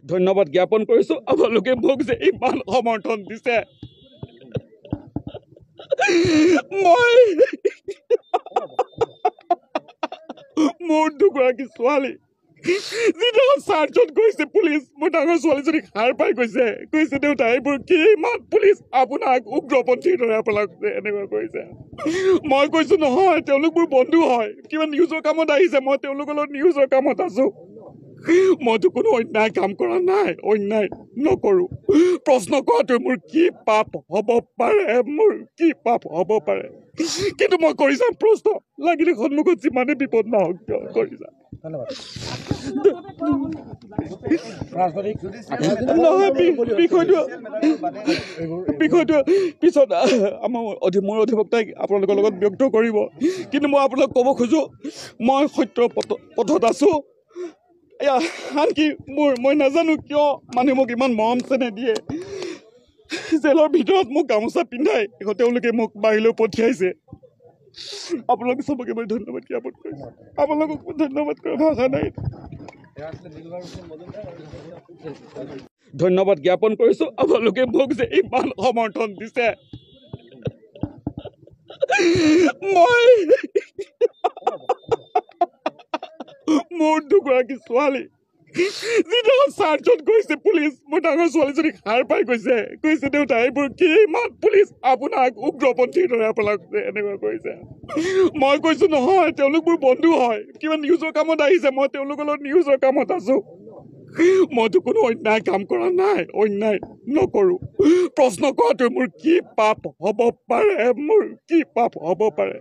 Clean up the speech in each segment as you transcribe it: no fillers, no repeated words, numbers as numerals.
ধন্যবাদ জ্ঞাপন কৰিছোঁ আপোনালোকে মোক যে ইমান সমৰ্থন দিছে মই মোৰ দুগৰাকী ছোৱালী যিদিনা চাৰ্জত গৈছে পুলিচ মোৰ ডাঙৰ ছোৱালীজনীক হাৰ পাই গৈছে দেউতা এইবোৰ কি ইমান পুলিচ আপোনাক উগ্ৰপন্থীৰ দৰে আপোনাক এনেকুৱা কৰিছে মই কৈছোঁ নহয় তেওঁলোক মোৰ বন্ধু হয় কিবা নিউজৰ কামত আহিছে মই তেওঁলোকৰ লগত নিউজৰ কামত আছোঁ মইতো কোনো অন্যায় কাম কৰা নাই অন্যায় নকৰোঁ প্ৰশ্ন কৰাটো মোৰ কি পাপ হ'ব পাৰে কিন্তু মই কৰি যাম প্ৰশ্ন লাগিলে সন্মুখত যিমানে বিপদ নহওক কিয় কৰি যাম বিষয়টো পিছত মোৰ অধিবক্তাই আপোনালোকৰ লগত ব্যক্ত কৰিব কিন্তু মই আপোনালোক ক'ব খোজোঁ মই সত্যৰ পথত আছোঁ আনকি মই নাজানো কিয় মানুহে মোক ইমান মৰম চেনেহ দিয়ে জেলৰ ভিতৰত মোক গামোচা পিন্ধাই তেওঁলোকে মোক বাহিৰলৈ পঠিয়াইছে আপোনালোক চবকে মই ধন্যবাদ জ্ঞাপন কৰিছোঁ আপোনালোকক ধন্যবাদ কৰা ভাষা নাই ধন্যবাদ জ্ঞাপন কৰিছোঁ আপোনালোকে মোক যে ইমান সমৰ্থন দিছে মই মোৰ দুগৰাকী ছোৱালী যিদিনা চাৰ্জত গৈছে পুলিচ মোৰ ডাঙৰ ছোৱালীজনীক হাৰ পাই গৈছে দেউতা এইবোৰ কি ইমান পুলিচ আপোনাক উগ্ৰপন্থীৰ দৰে আপোনাক এনেকুৱা কৰিছে মই কৈছোঁ নহয় তেওঁলোক মোৰ বন্ধু হয় কিবা নিউজৰ কামত আহিছে মই তেওঁলোকৰ লগত নিউজৰ কামত আছোঁ মইতো কোনো অন্যায় কাম কৰা নাই অন্যায় নকৰোঁ প্ৰশ্ন কৰাটো মোৰ কি পাপ হ'ব পাৰে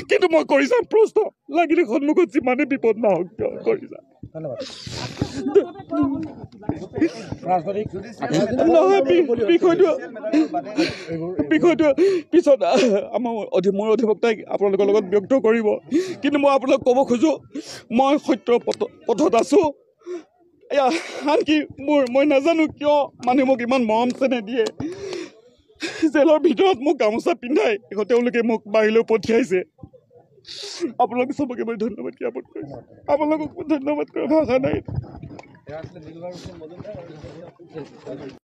কিন্তু মই কৰি যাম প্ৰশ্ন লাগিলে সন্মুখত যিমানে বিপদ নহওক কিয় কৰি যাম বিষয়টো পিছত মোৰ অধিবক্তাই আপোনালোকৰ লগত ব্যক্ত কৰিব কিন্তু মই আপোনালোক ক'ব খোজোঁ মই সত্যৰ পথত আছোঁ আনকি মই নাজানো কিয় মানুহে মোক ইমান মৰম চেনেহ দিয়ে জেলৰ ভিতৰত মোক গামোচা পিন্ধাই তেওঁলোকে মোক বাহিৰলৈ পঠিয়াইছে আপোনালোকে চবকে মই ধন্যবাদ জ্ঞাপন কৰিছোঁ আপোনালোকক ধন্যবাদ কৰা ভাষা নাই